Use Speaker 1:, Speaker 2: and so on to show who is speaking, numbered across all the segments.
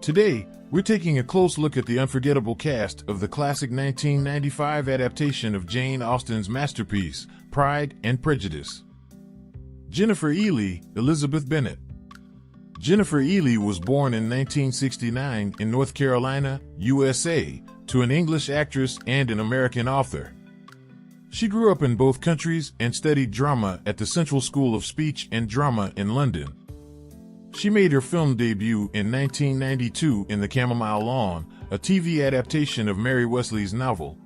Speaker 1: Today, we're taking a close look at the unforgettable cast of the classic 1995 adaptation of Jane Austen's masterpiece, Pride and Prejudice. Jennifer Ely, Elizabeth Bennet. Jennifer Ely was born in 1969 in North Carolina, USA, to an English actress and an American author. She grew up in both countries and studied drama at the Central School of Speech and Drama in London. She made her film debut in 1992 in The Chamomile Lawn, a TV adaptation of Mary Wesley's novel.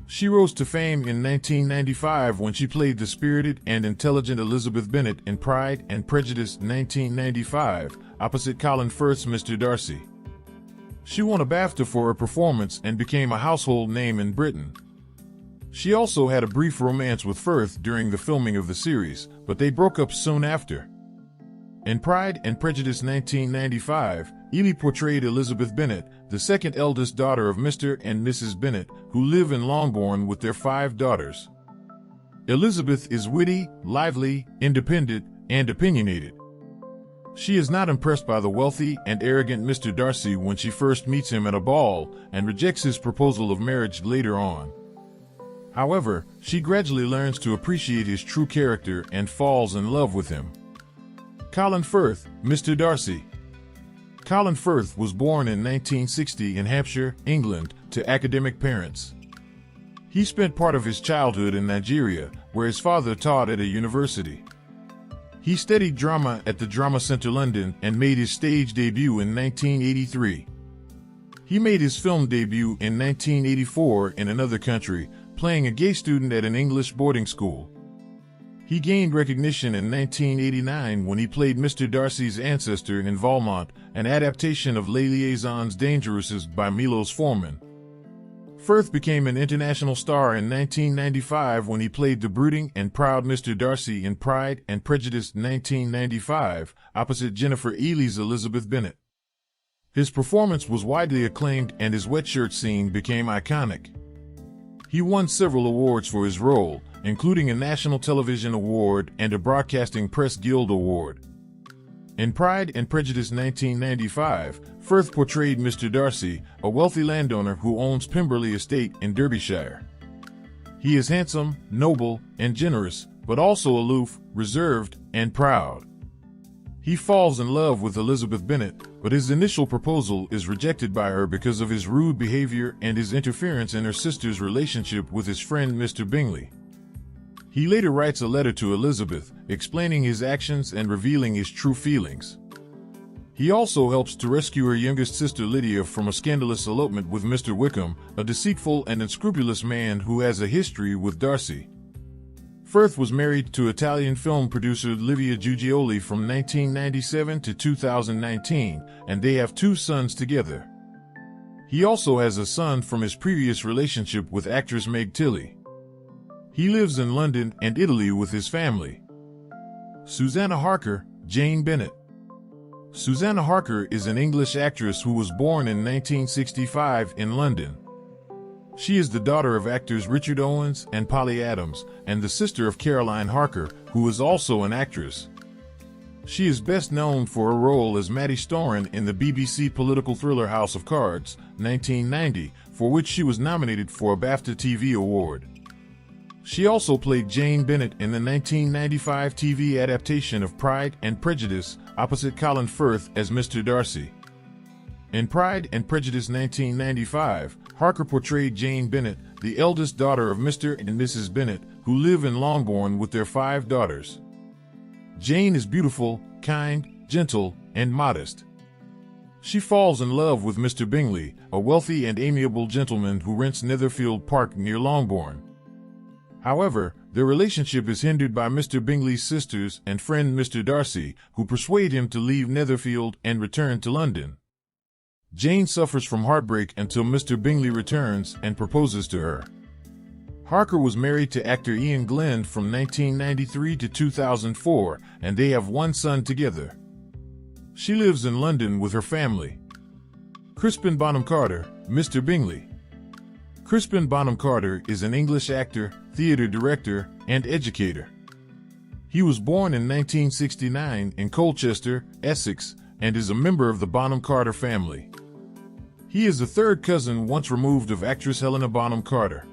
Speaker 1: She rose to fame in 1995 when she played the spirited and intelligent Elizabeth Bennet in Pride and Prejudice 1995, opposite Colin Firth's Mr. Darcy. She won a BAFTA for her performance and became a household name in Britain. She also had a brief romance with Firth during the filming of the series, but they broke up soon after. In Pride and Prejudice 1995, Ely portrayed Elizabeth Bennet, the second eldest daughter of Mr. and Mrs. Bennet, who live in Longbourn with their 5 daughters. Elizabeth is witty, lively, independent, and opinionated. She is not impressed by the wealthy and arrogant Mr. Darcy when she first meets him at a ball and rejects his proposal of marriage later on. However, she gradually learns to appreciate his true character and falls in love with him. Colin Firth, Mr. Darcy. Colin Firth was born in 1960 in Hampshire, England, to academic parents. He spent part of his childhood in Nigeria, where his father taught at a university. He studied drama at the Drama Centre London and made his stage debut in 1983. He made his film debut in 1984 in another country, playing a gay student at an English boarding school. He gained recognition in 1989 when he played Mr. Darcy's ancestor in Valmont, an adaptation of Les Liaisons Dangereuses by Milos Forman. Firth became an international star in 1995 when he played the brooding and proud Mr. Darcy in Pride and Prejudice 1995, opposite Jennifer Ely's Elizabeth Bennet. His performance was widely acclaimed and his wet shirt scene became iconic. He won several awards for his role, including a National Television Award and a Broadcasting Press Guild Award. In Pride and Prejudice 1995, Firth portrayed Mr. Darcy, a wealthy landowner who owns Pemberley Estate in Derbyshire. He is handsome, noble, and generous, but also aloof, reserved, and proud. He falls in love with Elizabeth Bennet, but his initial proposal is rejected by her because of his rude behavior and his interference in her sister's relationship with his friend Mr. Bingley. He later writes a letter to Elizabeth, explaining his actions and revealing his true feelings. He also helps to rescue her youngest sister Lydia from a scandalous elopement with Mr. Wickham, a deceitful and unscrupulous man who has a history with Darcy. Firth was married to Italian film producer Livia Giugioli from 1997 to 2019, and they have 2 sons together. He also has a son from his previous relationship with actress Meg Tilly. He lives in London and Italy with his family. Susanna Harker, Jane Bennet. Susanna Harker is an English actress who was born in 1965 in London. She is the daughter of actors Richard Owens and Polly Adams, and the sister of Caroline Harker, who is also an actress. She is best known for her role as Maddie Storen in the BBC political thriller House of Cards, 1990, for which she was nominated for a BAFTA TV award. She also played Jane Bennet in the 1995 TV adaptation of Pride and Prejudice, opposite Colin Firth as Mr. Darcy. In Pride and Prejudice 1995, Harker portrayed Jane Bennet, the eldest daughter of Mr. and Mrs. Bennet, who live in Longbourn with their 5 daughters. Jane is beautiful, kind, gentle, and modest. She falls in love with Mr. Bingley, a wealthy and amiable gentleman who rents Netherfield Park near Longbourn. However, their relationship is hindered by Mr. Bingley's sisters and friend Mr. Darcy, who persuade him to leave Netherfield and return to London. Jane suffers from heartbreak until Mr. Bingley returns and proposes to her. Harker was married to actor Ian Glenn from 1993 to 2004, and they have 1 son together. She lives in London with her family. Crispin Bonham Carter, Mr. Bingley. Crispin Bonham Carter is an English actor, theater director, and educator. He was born in 1969 in Colchester, Essex, and is a member of the Bonham Carter family. He is the third cousin once removed of actress Helena Bonham Carter.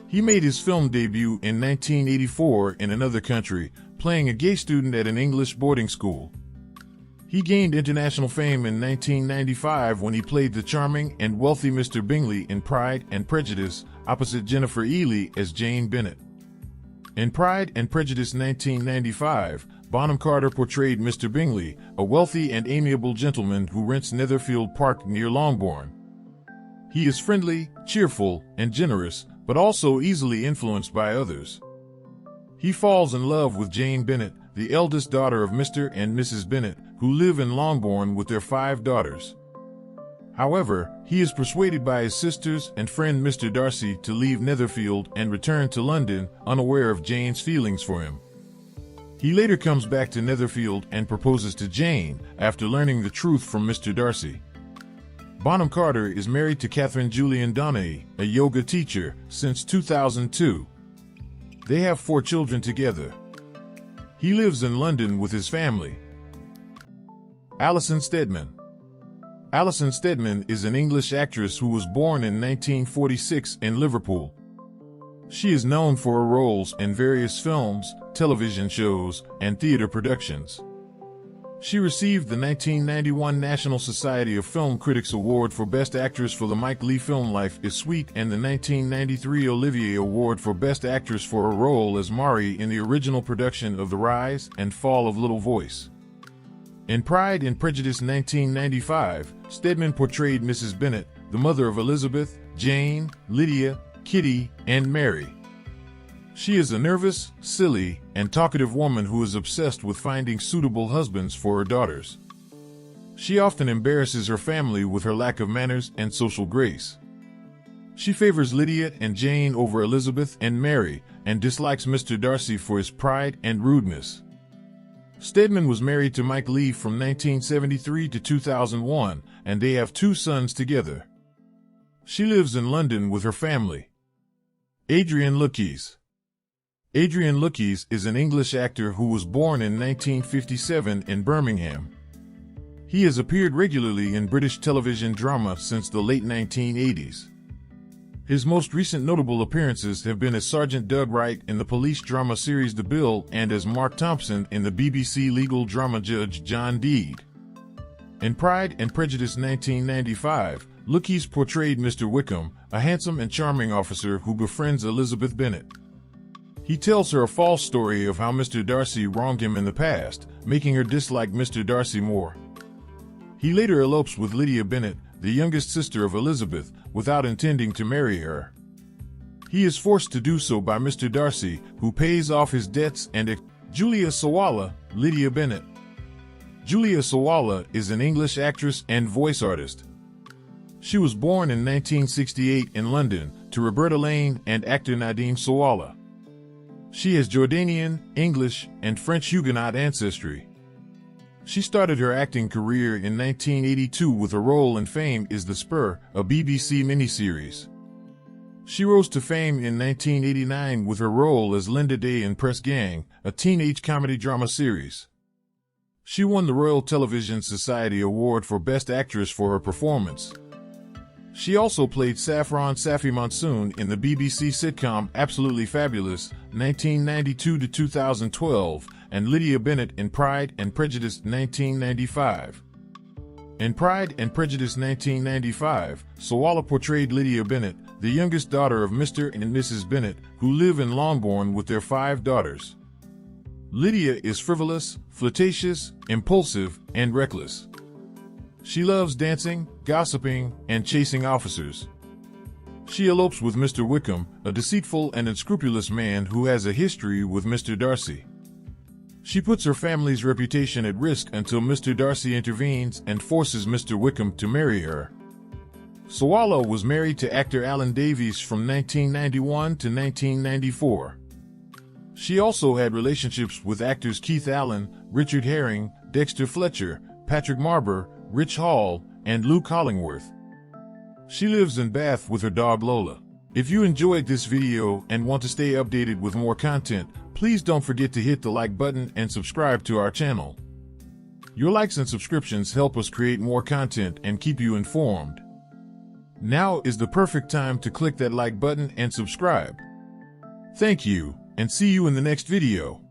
Speaker 1: He made his film debut in 1984 in another country, playing a gay student at an English boarding school. He gained international fame in 1995 when he played the charming and wealthy Mr. Bingley in Pride and Prejudice, opposite Jennifer Ely as Jane Bennet. In Pride and Prejudice 1995, Bonham Carter portrayed Mr. Bingley, a wealthy and amiable gentleman who rents Netherfield Park near Longbourn. He is friendly, cheerful, and generous, but also easily influenced by others. He falls in love with Jane Bennet, the eldest daughter of Mr. and Mrs. Bennet, who live in Longbourn with their 5 daughters. However, he is persuaded by his sisters and friend Mr. Darcy to leave Netherfield and return to London, unaware of Jane's feelings for him. He later comes back to Netherfield and proposes to Jane after learning the truth from Mr. Darcy. Bonham Carter is married to Catherine Julian Donaghy, a yoga teacher, since 2002. They have 4 children together. He lives in London with his family. Alison Steadman. Alison Steadman is an English actress who was born in 1946 in Liverpool. She is known for her roles in various films, television shows, and theater productions. She received the 1991 National Society of Film Critics Award for Best Actress for the Mike Leigh film Life is Sweet and the 1993 Olivier Award for Best Actress for her role as Mari in the original production of The Rise and Fall of Little Voice. In Pride and Prejudice 1995, Steadman portrayed Mrs. Bennet, the mother of Elizabeth, Jane, Lydia, Kitty, and Mary. She is a nervous, silly, and talkative woman who is obsessed with finding suitable husbands for her daughters. She often embarrasses her family with her lack of manners and social grace. She favors Lydia and Jane over Elizabeth and Mary, and dislikes Mr. Darcy for his pride and rudeness. Steadman was married to Mike Leigh from 1973 to 2001, and they have 2 sons together. She lives in London with her family. Adrian Lookies. Adrian Lookies is an English actor who was born in 1957 in Birmingham. He has appeared regularly in British television drama since the late 1980s. His most recent notable appearances have been as Sergeant Doug Wright in the police drama series The Bill and as Mark Thompson in the BBC legal drama Judge John Deed. In Pride and Prejudice 1995, Lookies portrayed Mr. Wickham, a handsome and charming officer who befriends Elizabeth Bennet. He tells her a false story of how Mr. Darcy wronged him in the past, making her dislike Mr. Darcy more. He later elopes with Lydia Bennet, the youngest sister of Elizabeth, without intending to marry her. He is forced to do so by Mr. Darcy, who pays off his debts and Julia Sawalha, Lydia Bennet. Julia Sawalha is an English actress and voice artist. She was born in 1968 in London to Roberta Lane and actor Nadim Sawalha. She has Jordanian, English, and French Huguenot ancestry. She started her acting career in 1982 with a role in Fame is the Spur, a BBC miniseries. She rose to fame in 1989 with her role as Linda Day in Press Gang, a teenage comedy drama series. She won the Royal Television Society Award for Best Actress for her performance. She also played Saffron Safi Monsoon in the BBC sitcom Absolutely Fabulous, 1992 to 2012, and Lydia Bennet in Pride and Prejudice 1995. In Pride and Prejudice 1995, Sawalha portrayed Lydia Bennet, the youngest daughter of Mr. and Mrs. Bennet, who live in Longbourn with their 5 daughters. Lydia is frivolous, flirtatious, impulsive, and reckless. She loves dancing, gossiping, and chasing officers. She elopes with Mr. Wickham, a deceitful and unscrupulous man who has a history with Mr. Darcy. She puts her family's reputation at risk until Mr. Darcy intervenes and forces Mr. Wickham to marry her. Sawalha was married to actor Alan Davies from 1991 to 1994. She also had relationships with actors Keith Allen, Richard Herring, Dexter Fletcher, Patrick Marber, Rich Hall, and Luke Hollingworth. She lives in Bath with her dog Lola. If you enjoyed this video and want to stay updated with more content, please don't forget to hit the like button and subscribe to our channel. Your likes and subscriptions help us create more content and keep you informed. Now is the perfect time to click that like button and subscribe. Thank you, and see you in the next video.